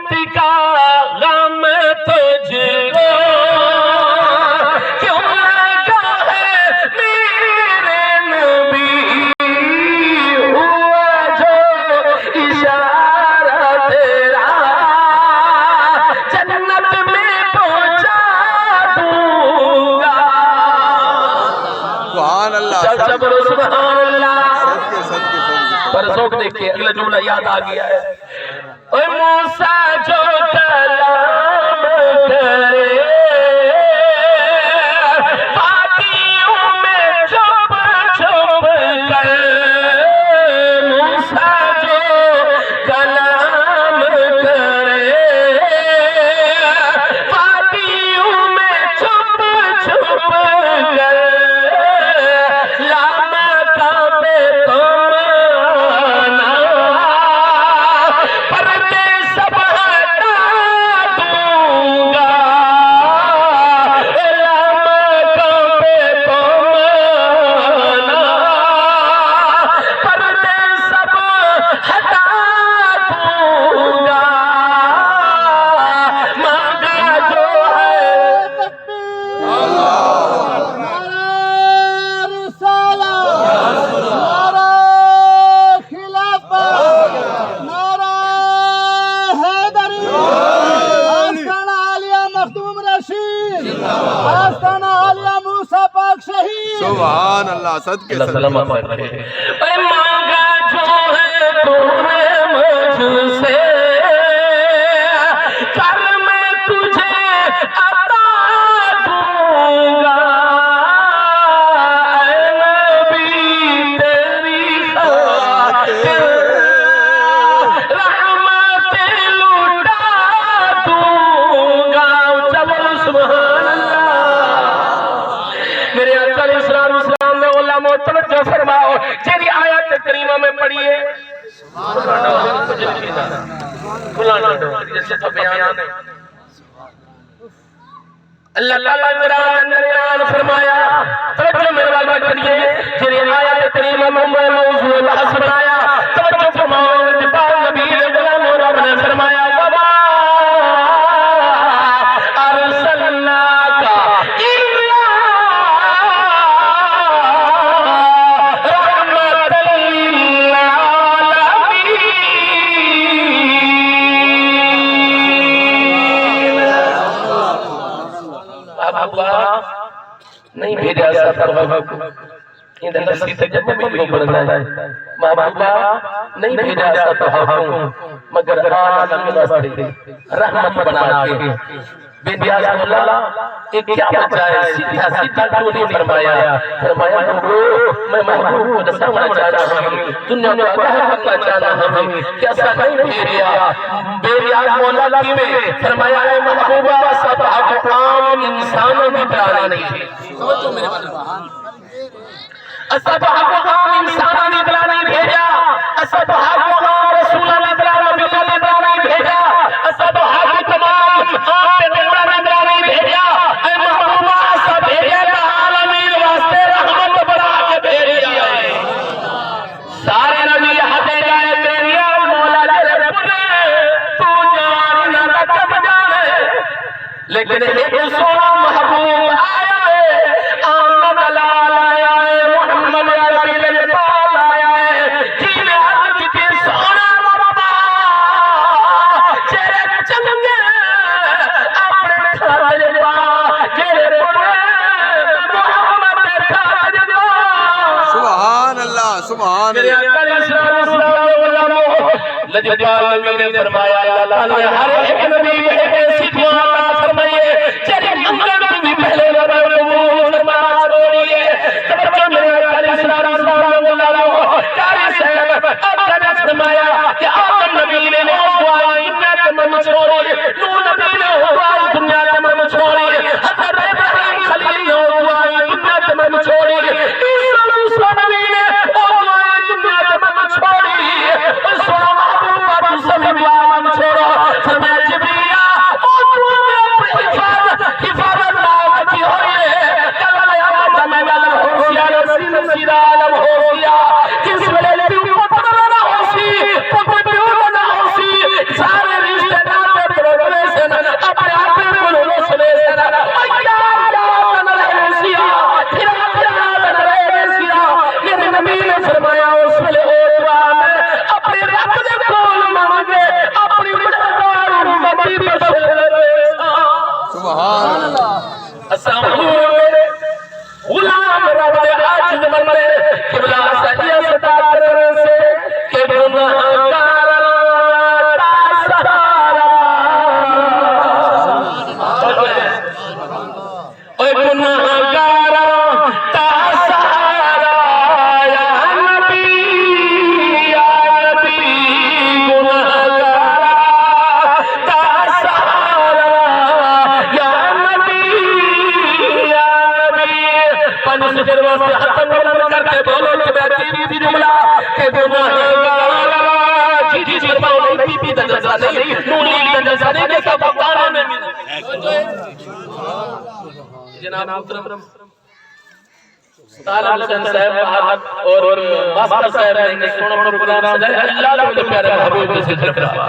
امت کا غم تجھ کو کیوں لگا ہے میرے نبی ہوا جو اشارہ تیرا جنت میں پہنچا دوں گا سبحان اللہ سبحان اللہ صدقے پر ذوق دیکھیں اگلا جملہ یاد آ گیا ہے اے موسیٰ جو کلام کرے وادیوں میں چھپ چھپ کر موسیٰ جو کلام کرے وادیوں میں چھپ چھپ کر لاما کعبے تم آنا پردے سب ہٹا دوں گا لاما کعبے تم آنا پردے سب ہٹا دوں گا مانگا جو ہے سبحان اللہ صدقے اے مانگا جو ہے تو نے مجھ سے کر میں تجھے عطا دوں گا اے نبی تیری خاطر رحمتیں لوٹا دوں گا چلو سبحان اللہ میرے آقا علیہ السلام نے علماء توجہ فرماؤ جیری آیت کریمہ میں پڑھئے اللہ تعالیٰ قرآن فرمایا توجہ میرے والد پڑھئے جیری آیت کریمہ میں موضوع بحث بنایا توجہ فرماؤ جبال نبی غلام اور رب نے فرمایا وَمَا أَرْسَلْنَاكَ إِلَّا رحمة للعالمين ابا نہیں بھیجا سفر کو اندر نسی تجمع میں بھی پڑھنا ہے محبوبہ نہیں بھیجا سفر کو مگر عالم راستے رحمت بنا کے بے بیاض اللہ ایک کیا بچائے سیدھا سیدھا کیوں نہیں فرمایا میں محبوب کو دسانا چاہ رہا ہوں دنیا کو آگاہ کرنا چاہ رہا ہوں کیا سا نہیں بھیجیا بے بیاض مولا کی میں فرمایا ہے محبوبہ سب حق عام انسانوں میں پیارے نہیں سوچو میرے والد اسد حق عام انسانوں نے بلا نہیں بھیجا اسد حق عام رسولہ نے بلا نہیں بھیجا اسد حق تمام پیغمبروں نے بلا نہیں بھیجا اے محبوبہ سب بھیجا تھا عالمین واسطے رحمت بنا کے بھیجا سارے نبی ہٹے جائے تیری مولا تیرے پنے تو جان نہ رکھم جانے لیکن ایک سونا محبوب آیا ہے آمد لال آیا ہے محمد عربی لجبال آیا ہے جیل عرض کی سونا ربا چہرے چلنگے اپنے خرج با جیرے پڑے محمد خرج با سبحان اللہ سبحان میرے اللہ آقا علیہ السلام لجبال نبی نے فرمایا اللہ نے ہر ایک نبی میں ایک ایسی دعا عطا فرمائیے چلے منگل بھی پہلے نبی قبول فرمانا چھوڑیے توجہ میرے آقا علیہ السلام قاری صاحب آپ نے فرمایا کہ آدم نبی نے دعائیں دنیا تمام چھوڑی نوح نبی نے دعائیں دنیا تمام چھوڑی حضرت ابراہیم خلیل نے دعائیں دنیا تمام چھوڑی عیسیٰ نبی نے دعائیں دنیا تمام چھوڑی سونا محبوبہ تو سبھی دعائیں چھوڑو فرمایا جبریل حفاظت لاوتی ہوئے کل قیامت میں عالم ہوشیا نصیر عالم ہوشیا جس ویلے پیو پتر نہ ہوسی پتر پیو نہ ہوسی سارے رشتے ناتے صدی کے سب مکانے میں جناب محترم طالب حسین صاحب اور ماسٹر صاحب نے سونا پروگرام سجائے اللہ کے پیارے محبوب کے ذکر کرا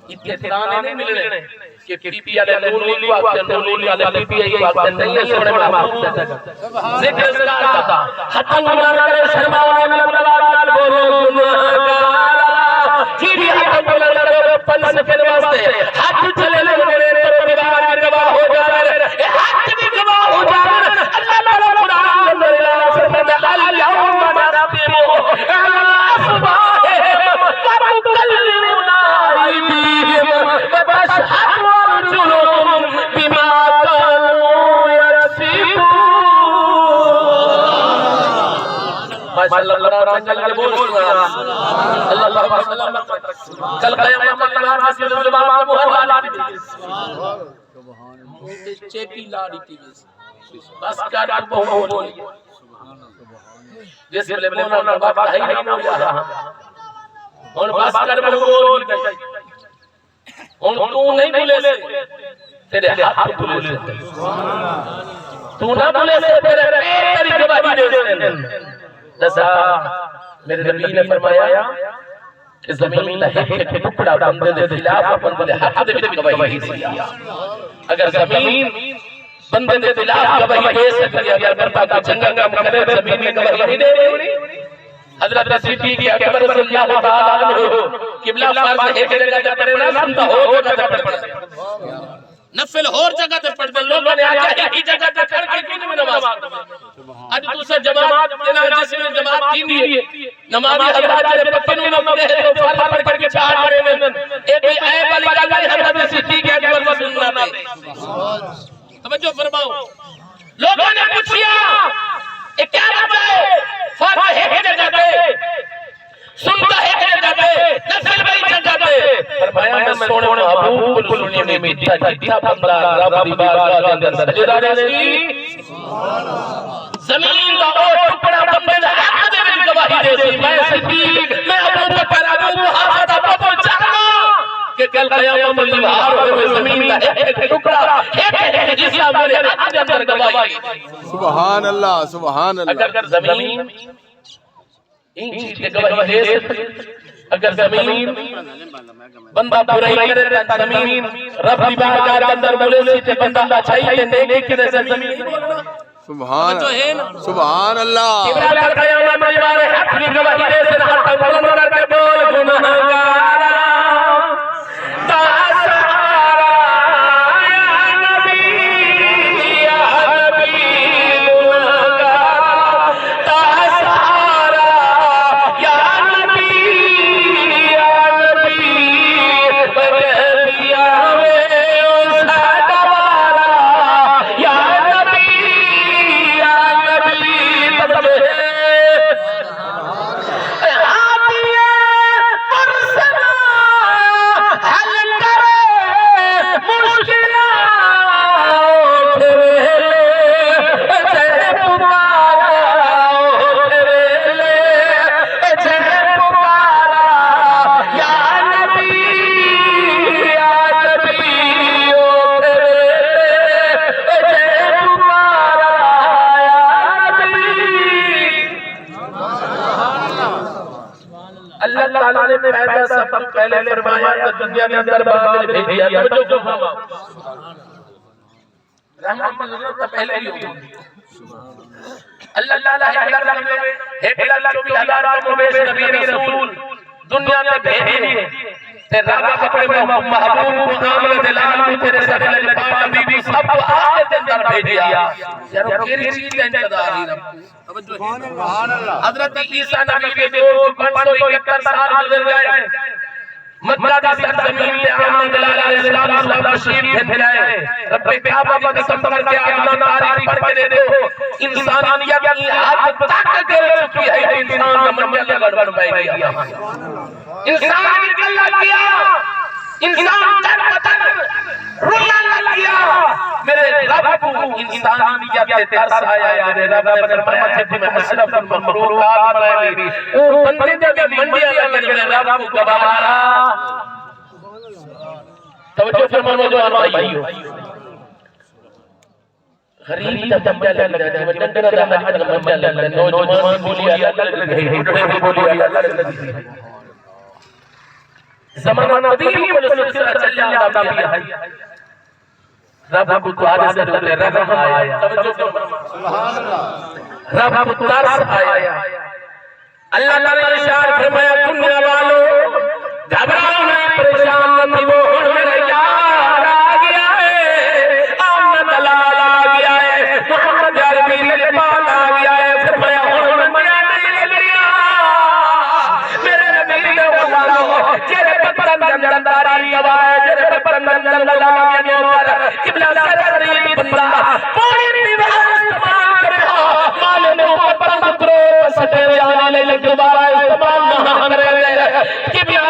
اتنے تانے نہیں ملنے کہ پی پی والے نون والے پی پی آئی والے نہیں ہے سونے محبوب ذکر کرتا تھا حتن نہ کرے شرمانے میں ملال بولو گناہگارا جی بھی حتن نہ کرے پنس کے واسطے ہاتھ چلے میرے تو دیوار گواہ ہو جائے ہاتھ بھی گواہ ہو جائے اللہ تعالی قرآن میں فرماتا ہے اليوم نختم على افواههم وتكلمنا ايديهم وتشهد ارجلهم بما كانوا يكسبون ماشاءاللہ اللہ تعالی بول اللہ سلامت کل قیامت کے بعد حاصل زبان محال چیپی لاڑی کی بس کر بہت بول جس لے مولانا بابا ہے نہیں مولا اور بس کر بول اور تو نہیں بولے سے تیرے ہاتھ بولے سے تو نہ بولے سے تیرے پیر تیری گواہی دے دے جیسا میرے نبی نے فرمایا کہ زمین کا ایک ٹکڑا بندے دے خلاف بندے حق دے گواہی دیا اگر زمین بندے دے خلاف گواہی دے سکتی اگر بندہ کا چنگا کام کرے زمین میں گواہی دے دے حضرت صدیق اکبر رضی اللہ تعالی عنہ قبلہ فرض ایک جگہ تے پڑھے نہ سنتا ہو جگہ تے پڑھے نفل اور جگہ تے پڑھتے لوگوں نے آجا ایک جگہ تے کھڑ کے کیوں میں نماز آج دوسرا جماعت دینا جس میں جماعت تین ہے نمازی حضرات جڑے پتنوں میں ہوتے ہیں تو فال پڑھ کے چار پڑھے میں ایک عیب والی گل نہیں حضرت صدیق اکبر سننا ہے توجہ فرماؤ لوگوں نے پوچھا یہ کیا بات ہے فاتح ہے جگہ پہ سنتا ہے جگہ پہ نفل بھائی جگہ پہ فرمایا میں سونے محبوب سننے میں میٹھا جتنا بندہ رب دی بارگاہ کے اندر سجدہ دے سی زمین کا اور ٹکڑا بندے دا حق دے وچ گواہی دے سی میں صدیق میں ابو بکر ابو محمد ابو جہل کہ کل قیامت میں باہر ہوئے زمین کا ایک ٹکڑا ایک حصہ میرے حق کے اندر گواہی سبحان اللہ سبحان اللہ اگر زمین ان چیز کے گواہی دے سکتے اگر زمین بندہ برائی کرے تو زمین رب دی بارگاہ کے اندر بولے سی تے بندہ اچھائی تے نیکی کرے زمین سبحان سبحان اللہ ابراہیم قیامت میں ہمارے حق کی گواہی دے سے ہاتھ بلند کر کے بول گناہگار اللہ تعالیٰ نے پیدا سب سے پہلے فرمایا کہ دنیا کے اندر بادل بھیجیا توجہ فرماؤ رحمت اللہ پہلے ہی ہوگی اللہ تعالیٰ ہے اللہ جو بھی اللہ کو بیش نبی رسول دنیا میں بھیجے تے رب اپنے محبوب محمد دلال تیرے سارے لبا نبی بھی سب آخر کے اندر بھیجیا یارو کیری چیز کا انتظار ہی رب سبحان اللہ حضرت عیسیٰ نبی کے دور 571 سال گزر گئے مکہ کی سرزمین پہ آمن دلال علیہ السلام تشریف پھر لائے رب کعبہ کی قسم کر کے اپنا تاریخ پڑھ کے دیکھو انسانیت کی حد تک گر چکی ہے انسان کا منجل گڑبڑ پہ گیا انسان نے اللہ کیا انسان تن رونا لگیا میرے رب کو انسانیت پہ ترس آیا میرے رب نے فرمایا کہ میں اشرف المخلوقات بنائے وہ بندے جب منڈیاں لگے میرے رب کو گوارا توجہ فرماؤ نوجوان بھائیو غریب جب منجا لگ رہا ہے ڈنڈنا دا حج کا منجا لگ رہا ہے نوجوان بولی اللہ لگ رہی ہے بڑھے بولی اللہ لگ رہی ہے زمانہ قدیم کو سلسلہ چل جاتا ہے رب کو توانے سے روتے رحم آیا توجہ سبحان اللہ رب کو ترس آیا اللہ تعالیٰ نے ارشاد فرمایا دنیا والو گھبراؤ نہیں پریشان نہیں وہ ہن میرا یار آ گیا ہے آمد دلال آ گیا ہے محمد عربی لجپال آ گیا ہے فرمایا ہن میرا نہیں لگ رہا میرے نبی نے فرمایا جرے پتن جنداری گواہ جرے پتن جنداری نوکر قبلہ سرسری بندہ پوری دیوار استعمال کرے مال نو پتن کرو سٹے آنے لے گواہ استعمال نہ کرے قبلہ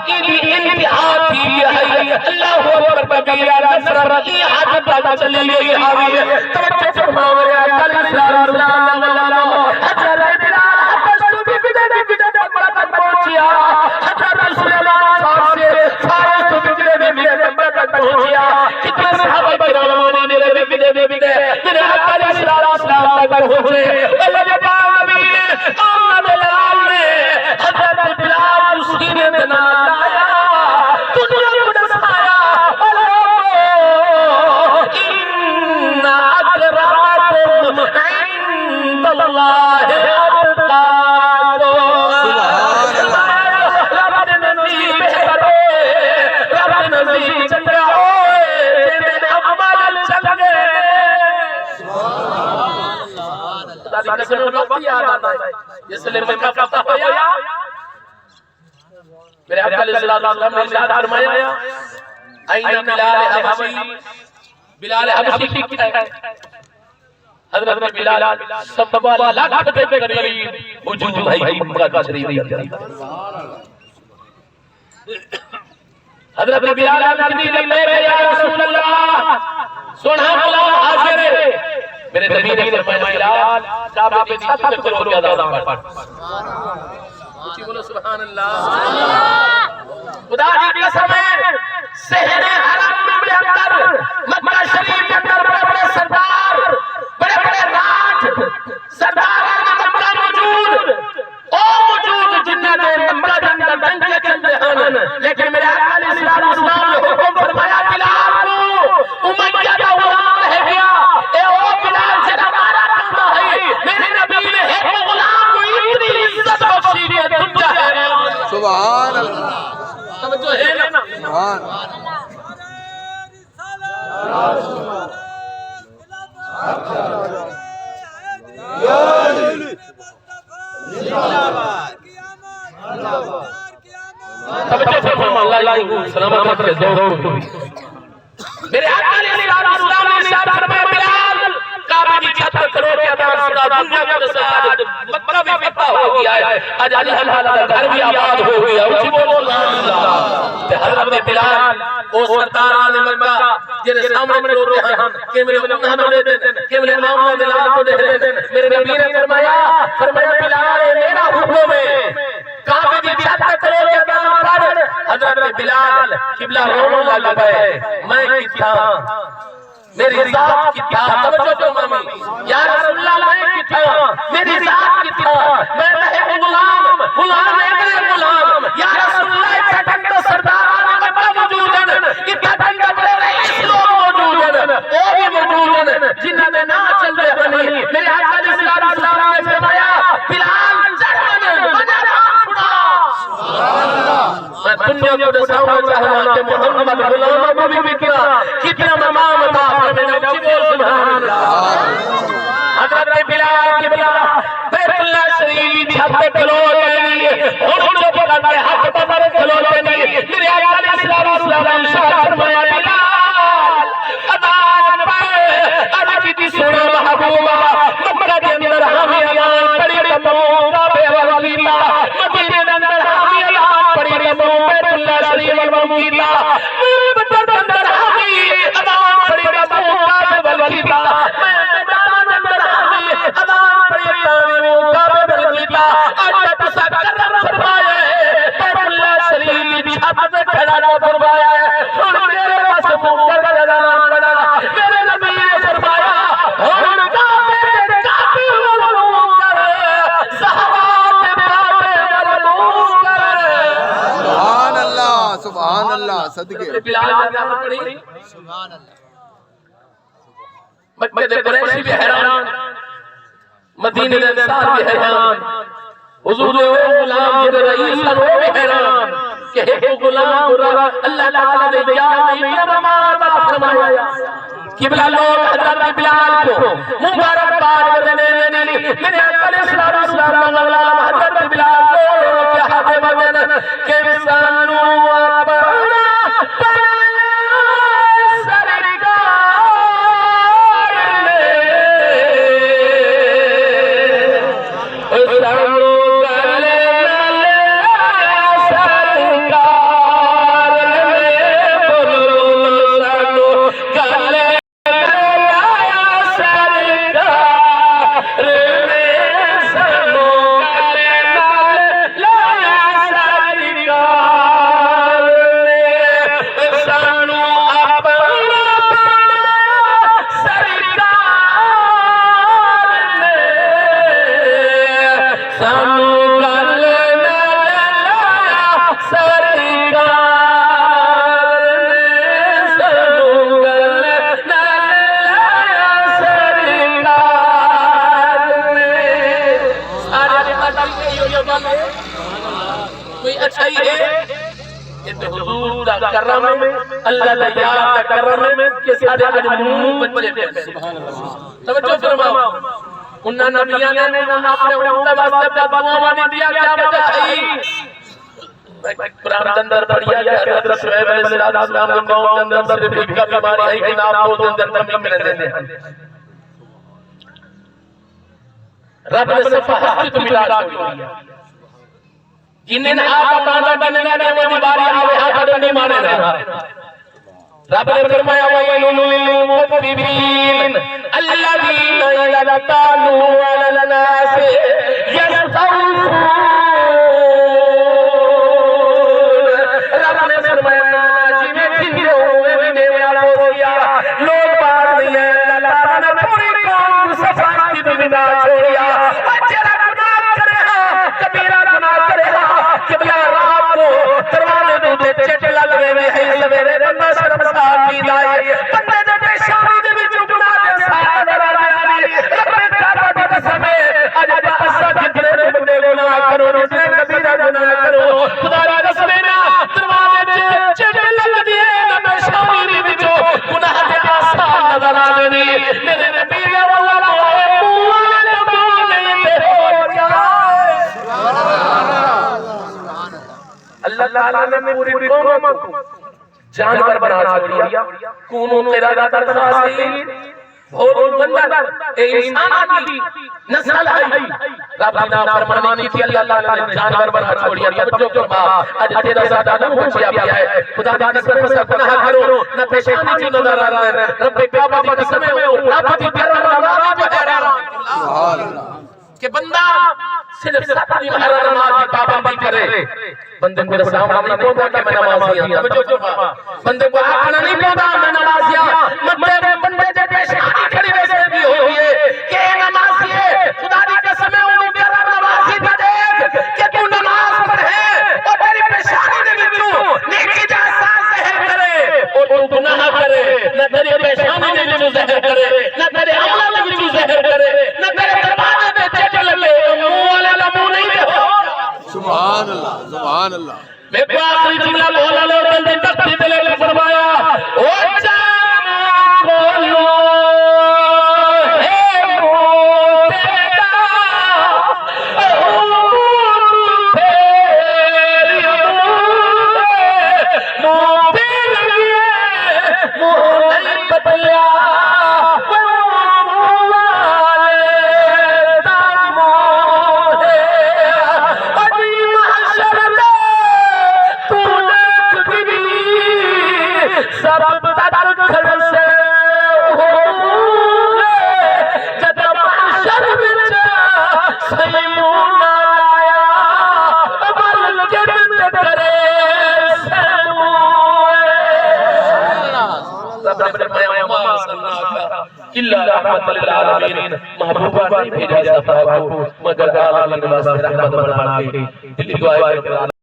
انتہا تھی ہے اللہ اکبر کبیرہ نصر کی حد تک چلی گئی ہے توجہ فرماؤ میرے اکل اسلام اللہ حضرت بلال حفظ بھی بدے بڑا تک پہنچیا حضرت سلیمان صاحب سے فارس بھی بڑا تک پہنچیا کتنے صحابہ کرام نے بدے میرے اکل اسلام تک پہنچے اللہ پاک نبی نے آمد بلال نے حضرت بلال اسی نے بنا لایا دنیا کو دسایا ان اکرمکم عند اللہ اتقاکم رب نزدیک بہتر ہوئے رب نزدیک چنگا ہوئے تیرے عمل چل گئے خدا کے وقت یاد آتا ہے جس لئے مکہ فتح ہوا میرے آقا علیہ السلام نے ارشاد فرمایا این بلال حبشی بلال حبشی کی ہے حضرت بلال سوا لاکھ کے قریب وجود ہے مکہ شریف کے حضرت بلال حبشی نے کہا یا رسول اللہ سنا اللہ حاضر ہے میرے نبی نے فرمایا بلال کعبے کی چھت پہ کھلو کے اذان پڑھ اچھی بولو سبحان اللہ خدا کی قسم ہے شہر حرم میں اندر مکہ شریف کے اندر بڑے بڑے سردار بڑے بڑے راج سردار مکہ موجود او موجود جنہاں نے مکہ کے اندر ڈنکے چلتے ہیں لیکن میرے آقا علیہ السلام نے حکم فرمایا بلال کو امیہ کا غلام رہ گیا اے او بلال سے ہمارا کام ہے میرے نبی نے ایک غلام کو اتنی عزت بخشی ہے دنیا ہے سبحان اللہ توجہ ہے نا سبحان توجہ فرماؤ اللہ سلامت کے دور میرے آقا علیہ السلام نے ارشاد فرمایا بلال کعبے کی چھت پر کھڑو کے اذان سنا دنیا کے ساتھ مکہ بھی فتح ہو گیا ہے آج اللہ کا گھر بھی آباد ہو گیا اسی بولو سبحان اللہ تے حضرت بلال او سرداران مکہ جڑے سامنے کھڑوتے ہیں کہ میرے محمد دے کہ میرے محمد بلال کو دے میرے نبی نے فرمایا بلال میرا حکم ہے کعبے کی چھت پر کھڑو کے اذان پڑھ حضرت بلال قبلہ رونے لگا ہے میں کتھا میری ذات کتھا توجہ تو مامی یا رسول اللہ میں کتھا میری ذات کتھا میں رہے غلام ایک غلام یا رسول اللہ اتھا ٹھنڈا سرداران مکہ موجود ہیں اتھا ٹھنڈا بڑے رئیس لوگ موجود ہیں وہ بھی موجود ہیں جنہاں میں نہ چل رہے بنی میرے آقا علیہ السلام نے فرمایا بلال چڑھن بنا رہا میں دنیا کو دساؤں چاہنا کہ محمد غلامہ کو بھی کتنا مقام تھا میرے نبی بول سبحان اللہ حضرت بلال قبلہ بیت اللہ شریف چھت پہ کھلو لیے ان کو پکڑ ہاتھ پکڑ کھلو لیے میرے آقا علیہ السلام نے ارشاد فرمایا بلال اذان پڑھ عربی دی سنا محبوبہ مکہ کے اندر ہمیں اذان پڑھی تمام کعبے والقبلہ مدینے کے اندر ہمیں اذان پڑھی تمام بیت اللہ شریف والقبلہ میرے اندر ہمیں اذان پڑھی تمام کعبے والقبلہ میدان اندر ہمیں اذان پڑھی تمام کعبے والقبلہ اٹھا تسا قدم فرمائے بیت اللہ شریف صدقے بلال جانا پڑی مکہ دے قریشی بھی حیران مدینہ دے انصار بھی حیران حضور دے غلام جڑے رئیس سن وہ بھی حیران کہ ایک غلام برا اللہ تعالی نے کیا اتنا عطا فرمایا قبلہ لوگ حضرت بلال کو مبارکباد دینے میرے آقا صلی اللہ علیہ وسلم غلام حضرت بلال کو کیا ہاتھ بدن کہ سانو اپنا کوئی اچھائی ہے کہ حضور دا کرم اللہ دا یاد دا کرم کہ سارے مجموع بچے پہ توجہ فرماؤ انہاں نبیاں نے اپنے امت واسطے دعا دیا کیا وجہ ہے قرآن کے اندر پڑھیا ہے حضرت شعیب علیہ السلام کے قوم کے اندر سے بھیک کا بیماری ہے کہ آپ کو اندر نمی ملے دیتے ہیں رب نے صفحہ ہستی تو ملا چھوڑی جنہیں آقا باندھا بننے نے وہ دیواری آوے ہاتھ دنی مانے رہا رب نے فرمایا وَيْلٌ لِّلْمُطَفِّفِينَ الَّذِينَ يَبْخَلُونَ عَلَى النَّاسِ يَسْتَوْفُونَ رب نے فرمایا جنہیں دنوں میں بھی میرا بولیا لوگ بات نہیں ہے اللہ تعالیٰ نے پوری قوم صفحہ کی دنیا چھوڑیا اچھرا گناہ کرے ہاں کبیرہ گناہ کرے ہاں قبلہ رات کو دروازے دوتے چٹ لگ رہے ہیں سویرے بندہ شرمسار کی لائے بندے دے پیشانی دے بھی چکنا دے ساتھ درانے آنی رب کعبہ دی قسم ہے آج باسا جتنے بندے گناہ کرو جتنے کبیرہ گناہ کرو خدا را قسم ہے نا دروازے چٹ لگ دیئے نا پیشانی دی بھی جو گناہ دے آسان نظر آنے دی میرے نبی واللہ موئے موئے نہیں دے ہو جائے اللہ تعالیٰ نے پوری قوم کو جانور بنا چھوڑیا کونوں تیرا داتا تفاصیل بھول بندر اے انسان کی نسل ہے رب نے فرمانی کی تھی اللہ تعالیٰ نے جانور بنا چھوڑیا توجہ فرما آج تیرا زیادہ نہ پہنچیا بھی ہے خدا دی قسم سے گناہ کرو نہ پیشانی جو نظر آ رہا ہے رب کعبہ دی قسم ہے رب دی پیارا نماز جو حیران کہ بندہ صرف ساتھی محرم نماز کی پابندی کرے بندے کو سامنے نہیں پہنچا کہ میں نمازی ہوں بندے کو آنکھنا نہیں پہنچا میں نمازی ہوں مطلب بندے جے پیشانی کھڑی ویسے بھی ہوئی ہے کہ نمازی ہے خدا دی قسم ہے انہوں میرا نمازی کا دیکھ کہ تو نماز پڑھے اور میری پیشانی دے بچوں نیکی جا سان زہر کرے اور تو گناہ کرے نہ تیری پیشانی دے بچوں زہر کرے نہ تیرے عملہ دے بچوں زہر کرے نہ تیرے دروازے دے چٹ لگے منہ والے لمو نہیں دے ہو سبحان اللہ سبحان اللہ میں کو آخری جملہ بولا لو بندے تختی دلے کو فرمایا او جانا کولو ہے موتیدہ موتے لگیے موہ نہیں بدلیا اللہ رحمت للعالمین محبوبہ نہیں بھیجا جاتا ہے مگر عالمین واسطے رحمت بنا کے دلی دعائیں کرتے